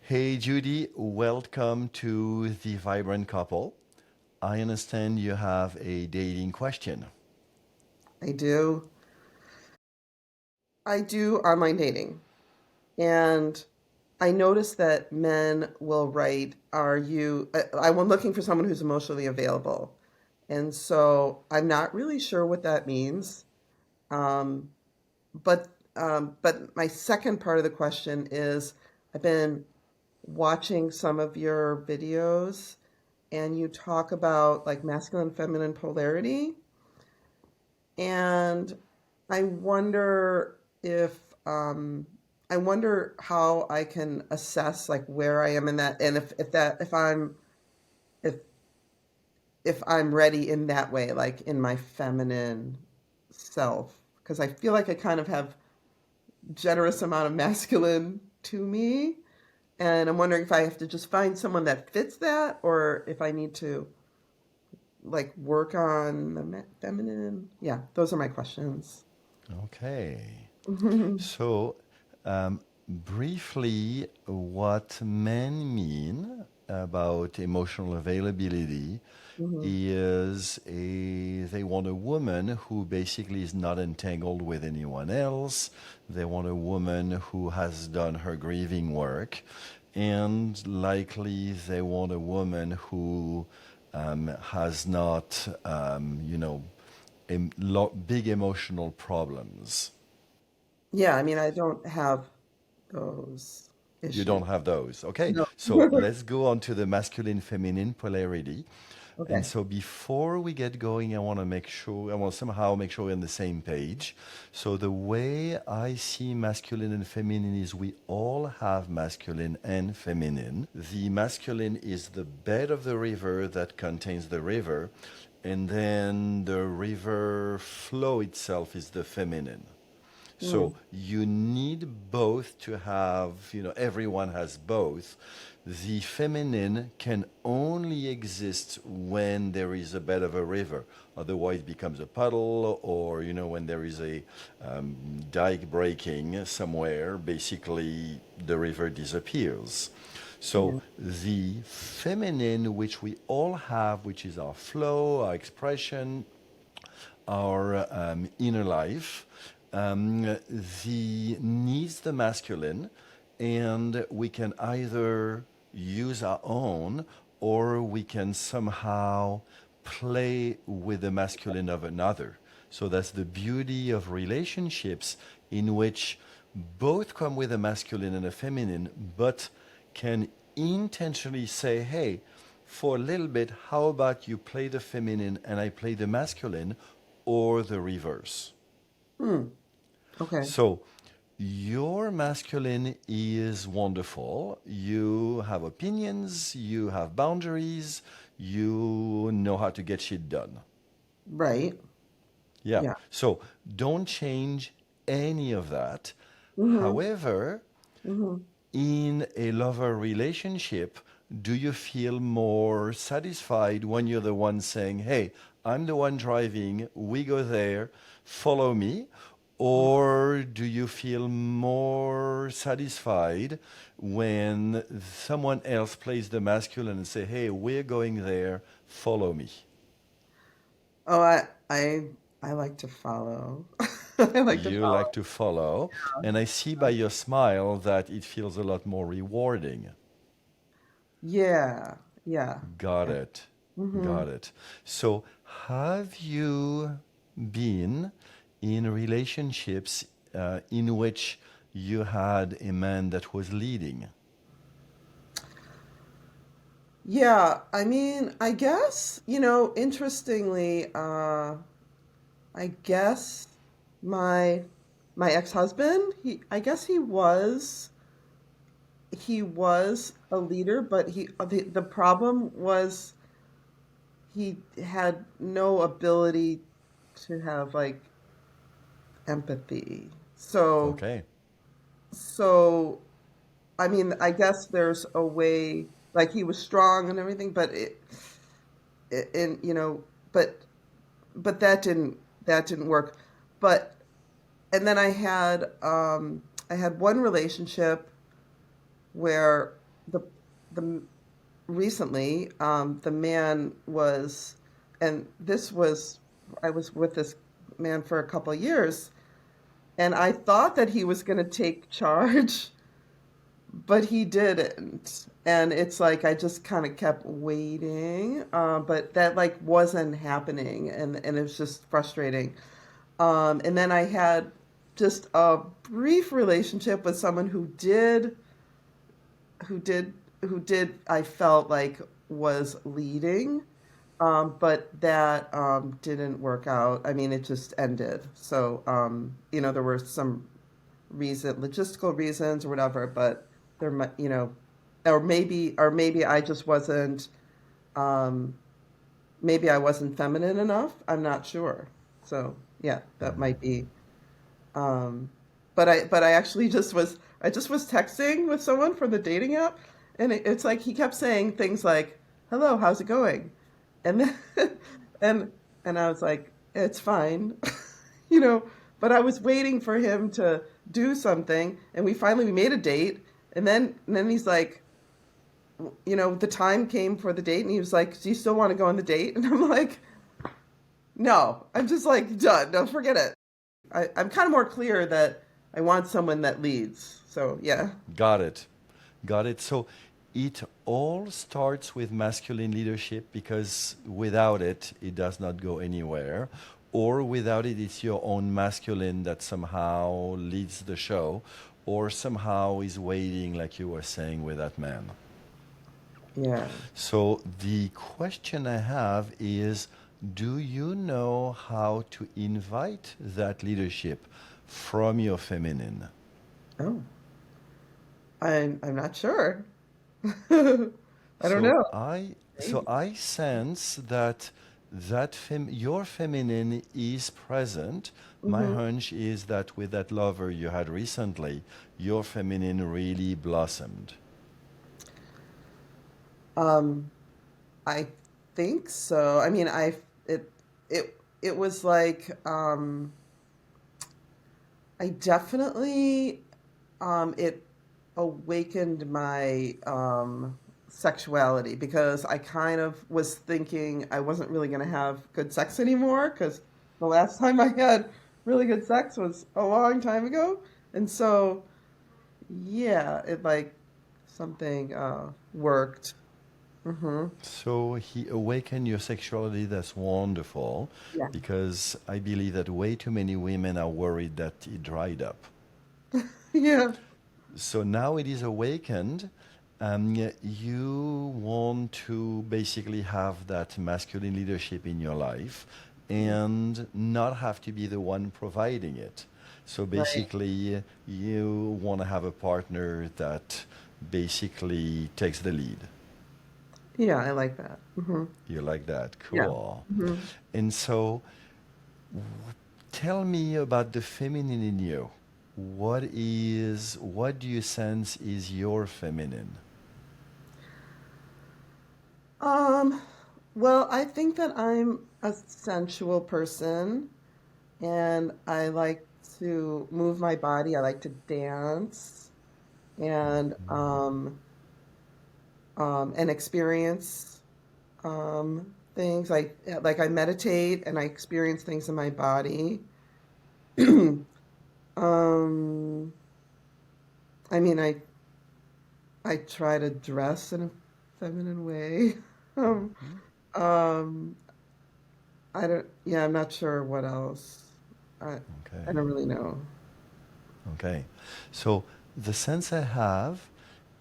Hey Judy, welcome to the Vibrant Couple. I understand you have a dating question. I do. I do online dating. And I notice that men will write, I'm looking for someone who's emotionally available. And so I'm not really sure what that means. Um, but my second part of the question is I've been watching some of your videos and you talk about like masculine, feminine polarity. And I wonder if I wonder how I can assess like where I am in that, and if if I'm ready in that way, like in my feminine self, because I feel like I kind of have generous amount of masculine to me, and I'm wondering if I have to just find someone that fits that, or if I need to like work on the feminine. Yeah, those are my questions. Okay. So, briefly, what men mean about emotional availability Mhm. is they want a woman who basically is not entangled with anyone else. They want a woman who has done her grieving work, and likely they want a woman who has not, big emotional problems. Yeah, I mean, I don't have those You issues. don't have those. Okay, No. so let's go on to the masculine feminine polarity. And Okay. so before we get going, I want to somehow make sure we're on the same page. So the way I see masculine and feminine is we all have masculine and feminine. The masculine is the bed of the river that contains the river, and then the river flow itself is the feminine. Mm, So you need both to have, everyone has both. The feminine can only exist when there is a bed of a river. Otherwise, it becomes a puddle, or, when there is a dike breaking somewhere, basically the river disappears. So yeah. the feminine, which we all have, which is our flow, our expression, our inner life, the needs the masculine, and we can either use our own or we can somehow play with the masculine of another. So that's the beauty of relationships in which both come with a masculine and a feminine, but can intentionally say, hey, for a little bit, how about you play the feminine and I play the masculine, or the reverse? Mm, okay. So, your masculine is wonderful. You have opinions, you have boundaries, you know how to get shit done. Right. Yeah. Yeah. So, don't change any of that. Mm-hmm. However, Mm-hmm. in a lover relationship, do you feel more satisfied when you're the one saying, hey, I'm the one driving, we go there, follow me? Or do you feel more satisfied when someone else plays the masculine and say, hey, we're going there, follow me? Oh, I like to follow. I like to You like follow. to follow, and I see by your smile that it feels a lot more rewarding. Yeah. Yeah. Got Yeah. it. Mm-hmm. Got it. So, have you been in relationships in which you had a man that was leading? Yeah. I mean, I guess, interestingly, I guess my my ex-husband, I guess he was a leader, but the problem was he had no ability to have like empathy. Okay. So I mean, I guess there's a way, like he was strong and everything, but and but that didn't work. But and then I had one relationship where the the recently, the man was, and this was, I was with this man for a couple of years, and I thought that he was going to take charge, but he didn't. And it's like I just kind of kept waiting, but that like wasn't happening, and it was just frustrating. And then I had just a brief relationship with someone who did who did I felt like was leading, but that didn't work out. I mean, it just ended. So there were some logistical reasons or whatever, but there might, or maybe I just wasn't, um, maybe I wasn't feminine enough. I'm not sure. So yeah, that might be. Um, but I actually I just was texting with someone from the dating app, and it's like he kept saying things like, "Hello, how's it going?" And then and and I was like, "It's fine," you know. But I was waiting for him to do something, and we made a date, and then he's like, the time came for the date, and he was like, "Do you still want to go on the date?" And I'm like, "No, I'm just like done. No, forget it." I'm kind of more clear that I want someone that leads. So yeah. Got it. Got it. So it all starts with masculine leadership because without it, it does not go anywhere. Or without it, it's your own masculine that somehow leads the show or somehow is waiting, like you were saying with that man. Yeah. So the question I have is, do you know how to invite that leadership from your feminine? Oh, I'm not sure. I don't So know. Maybe. I sense that your feminine is present. My hmm hunch is that with that lover you had recently, your feminine really blossomed. Um, I think so. I mean, it was like I definitely it awakened my sexuality because I kind of was thinking I wasn't really going to have good sex anymore because the last time I had really good sex was a long time ago. And so, yeah, it like something worked. hmm So he awakened your sexuality. That's wonderful Yeah. because I believe that way too many women are worried that it dried up. Yeah. So now it is awakened. You want to basically have that masculine leadership in your life and not have to be the one providing it. So Right. basically, you want to have a partner that basically takes the lead. Yeah, I like that. You like that? Yeah. Cool. hmm And so tell me about the feminine in you. What do you sense is your feminine? Um, well, I think that I'm a sensual person and I like to move my body. I like to dance and experience things like I meditate and I experience things in my body. Um, I mean, I try to dress in a feminine way. Um, um, I don't, yeah, I'm not sure what else. I, Okay. I don't really know. Okay. So the sense I have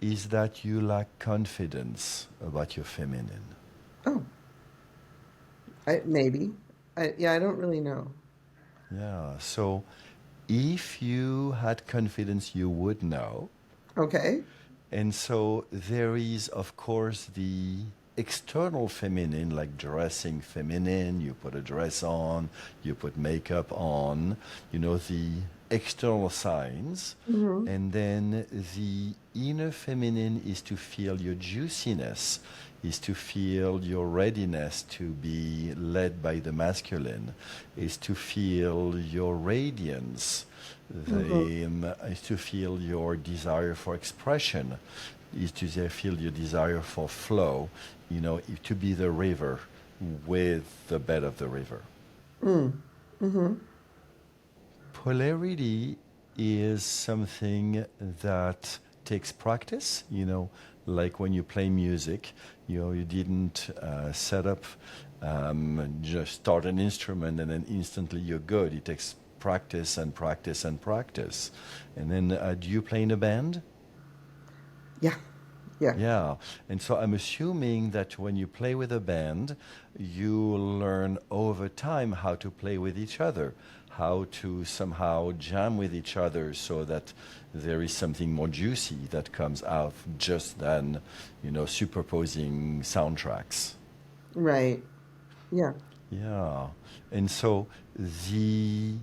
is that you lack confidence about your feminine. Oh, maybe. Yeah, I don't really know. Yeah. So if you had confidence, you would know. Okay. And so there is, of course, the external feminine, like dressing feminine. You put a dress on, you put makeup on, the external signs. Mm-hmm. And then the inner feminine is to feel your juiciness, is to feel your readiness to be led by the masculine, is to feel your radiance, Mm-hmm. is to feel your desire for expression, is to feel your desire for flow, to be the river with the bed of the river. Mm-hmm. Polarity is something that takes practice, like when you play music, you didn't set up, just start an instrument and then instantly you're good. It takes practice and practice and practice. And then, do you play in a band? Yeah. Yeah. Yeah, and so I'm assuming that when you play with a band, you learn over time how to play with each other, how to somehow jam with each other so that there is something more juicy that comes out just than, superposing soundtracks. Right. Yeah. Yeah, and so the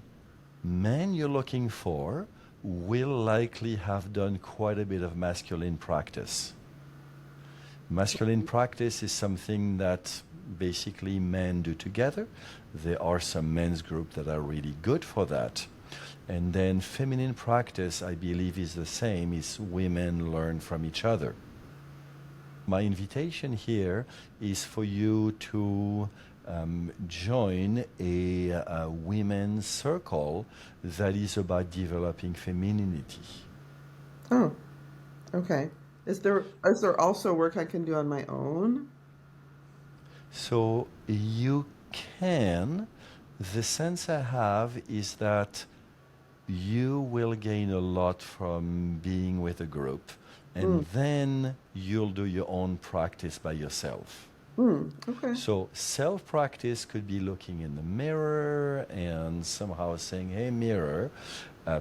man you're looking for will likely have done quite a bit of masculine practice. Masculine practice is something that basically men do together. There are some men's groups that are really good for that. And then feminine practice, I believe, is the same, is women learn from each other. My invitation here is for you to join a women's circle that is about developing femininity. Oh, okay. Is there also work I can do on my own? So you can, the sense I have is that you will gain a lot from being with a group, and Mm. then you'll do your own practice by yourself. Mm. Okay. So self practice could be looking in the mirror and somehow saying, "Hey, mirror,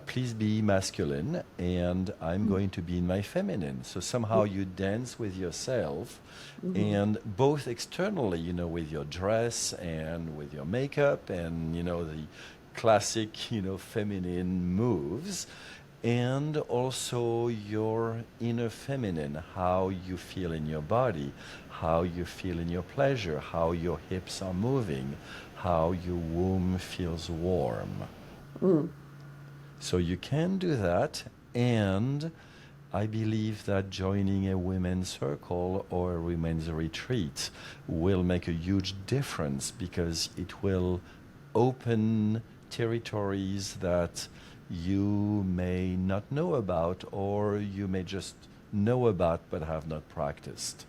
please be masculine, and I'm Mm. going to be in my feminine." So somehow you dance with yourself, Mm-hmm. and both externally, with your dress and with your makeup, and the classic, feminine moves, and also your inner feminine, how you feel in your body, how you feel in your pleasure, how your hips are moving, how your womb feels warm. Mm. So you can do that, and I believe that joining a women's circle or a women's retreat will make a huge difference because it will open territories that you may not know about or you may just know about but have not practiced.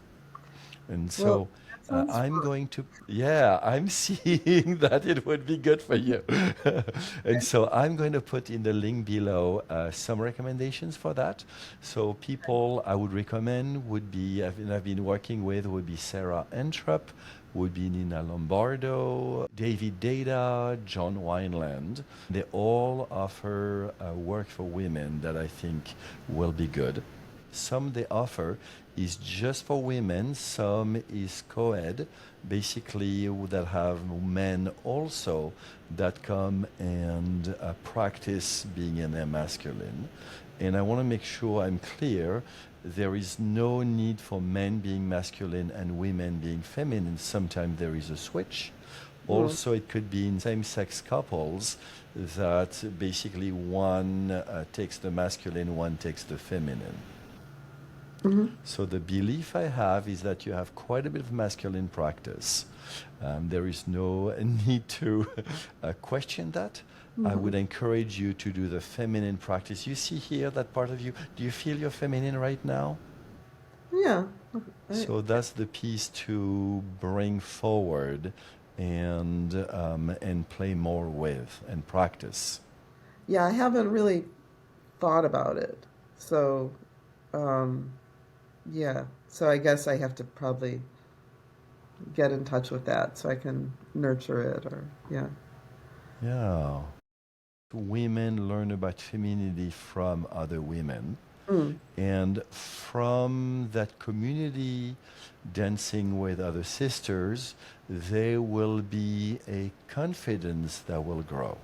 And Well, so that sounds I'm fun. going to, yeah, I'm seeing that it would be good for you. And so I'm going to put in the link below some recommendations for that. So people I would recommend would be, I've been working with, would be Sarah Entrup, would be Nina Lombardo, David Data, John Wineland. They all offer work for women that I think will be good. Some they offer is just for women, some is co-ed, basically that have men also that come and practice being in their masculine. And I want to make sure I'm clear, there is no need for men being masculine and women being feminine. Sometimes there is a switch. Mm. Also, it could be in same-sex couples that basically one takes the masculine, one takes the feminine. Mm-hmm. So the belief I have is that you have quite a bit of masculine practice. There is no need to question that. I Mm-hmm. would encourage you to do the feminine practice. You see here that part of you. Do you feel you're feminine right now? Yeah. I, So that's the piece to bring forward and play more with and practice. yeah, I haven't really thought about it. So, um, yeah. So I guess I have to probably get in touch with that so I can nurture it or yeah. Yeah. Women learn about femininity from other women. Mm. And from that community dancing with other sisters, there will be a confidence that will grow.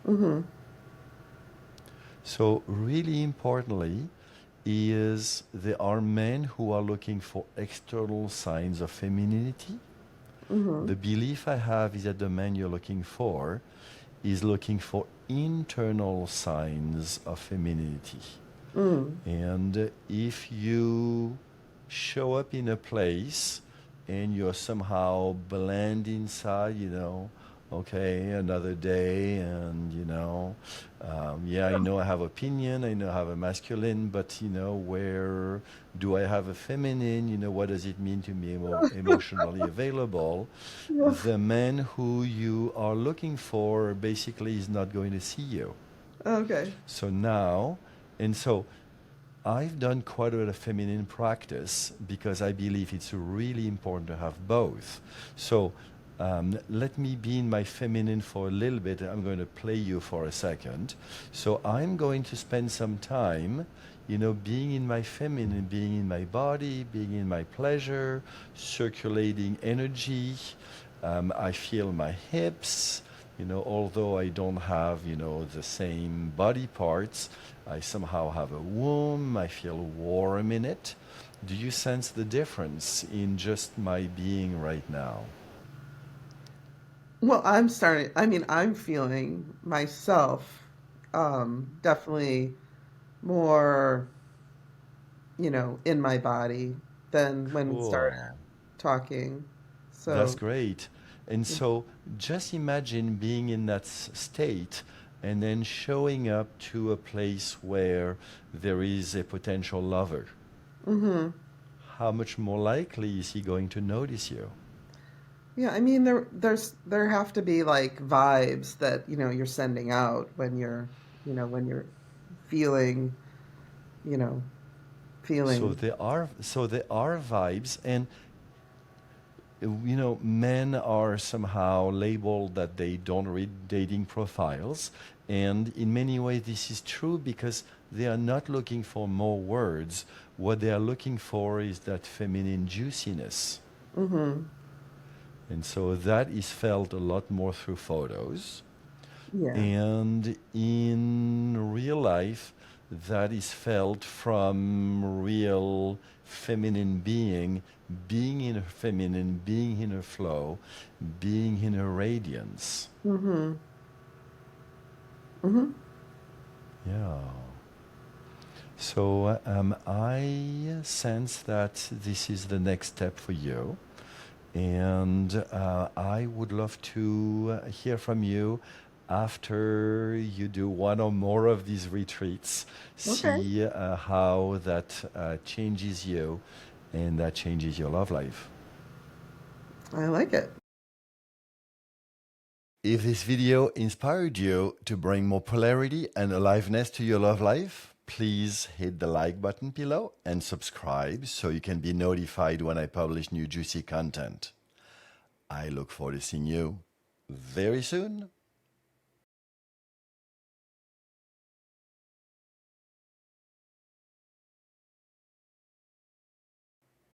Mm-hmm. So really importantly is there are men who are looking for external signs of femininity. Mm-hmm. The belief I have is that the man you're looking for is looking for internal signs of femininity. Mm. And if you show up in a place and you're somehow bland inside, okay, another day, and yeah, I know I have opinion, I know I have a masculine, but where do I have a feminine? What does it mean to be emotionally available? The man who you are looking for basically is not going to see you. Okay. So now, and so I've done quite a bit of feminine practice because I believe it's really important to have both. So let me be in my feminine for a little bit. I'm going to play you for a second. So I'm going to spend some time, being in my feminine, being in my body, being in my pleasure, circulating energy. I feel my hips. Although I don't have, the same body parts, I somehow have a womb, I feel warm in it. Do you sense the difference in just my being right now? Well, I'm feeling myself definitely more, in my body than when we started Cool. talking. That's So, great. And so just imagine being in that state and then showing up to a place where there is a potential lover. hmm How much more likely is he going to notice you? yeah, I mean there have to be like vibes that, you're sending out when you're feeling, you know, So feeling. there are vibes, and men are somehow labeled that they don't read dating profiles, and in many ways this is true because they are not looking for more words. What they are looking for is that feminine juiciness, hmm and so that is felt a lot more through photos. Yeah. And in real life, that is felt from real feminine being in her feminine, being in her flow, being in her radiance. hmm hmm Yeah. So I sense that this is the next step for you. And I would love to hear from you after you do one or more of these retreats, Okay. see how that changes you and that changes your love life. I like it. If this video inspired you to bring more polarity and aliveness to your love life, please hit the like button below and subscribe so you can be notified when I publish new juicy content. I look forward to seeing you very soon.